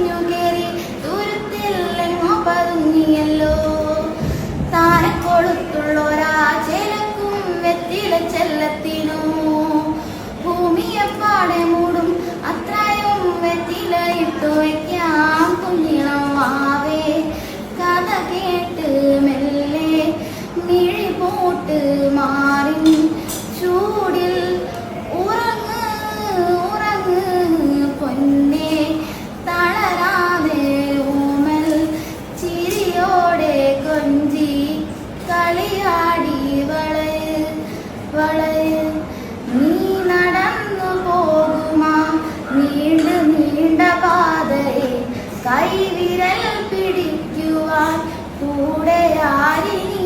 പാഞ്ഞു കേറി ദൂരത്തില്ലെങ്ങോ പതുങ്ങിയല്ലോ. താനെ കൊളുത്തുള്ളൊരാ ചേലക്കും വെറ്റില ചെല്ലത്തിനു ഭൂമിയെപ്പാടെ മൂടും അത്രയും വെറ്റില ഇട്ടു വയ്ക്കാം കുഞ്ഞിളം വാവേ. കഥ കേട്ട് മെല്ലെ മിഴി പോട്ട് മാറി ചൂടിൽ ഉറങ്ങ് ഉറങ്ങ് പൊന്നേ. തളരാതെ ഊമൽ ചിരിയോടെ കൊഞ്ചി കളിയാടി വളര് വളര്. നീ നടന്നു പോകുമാ നീണ്ട നീണ്ട പാതയെ കൈവിരൽ പിടിക്കുവാൻ കൂടെ ആരിനീ.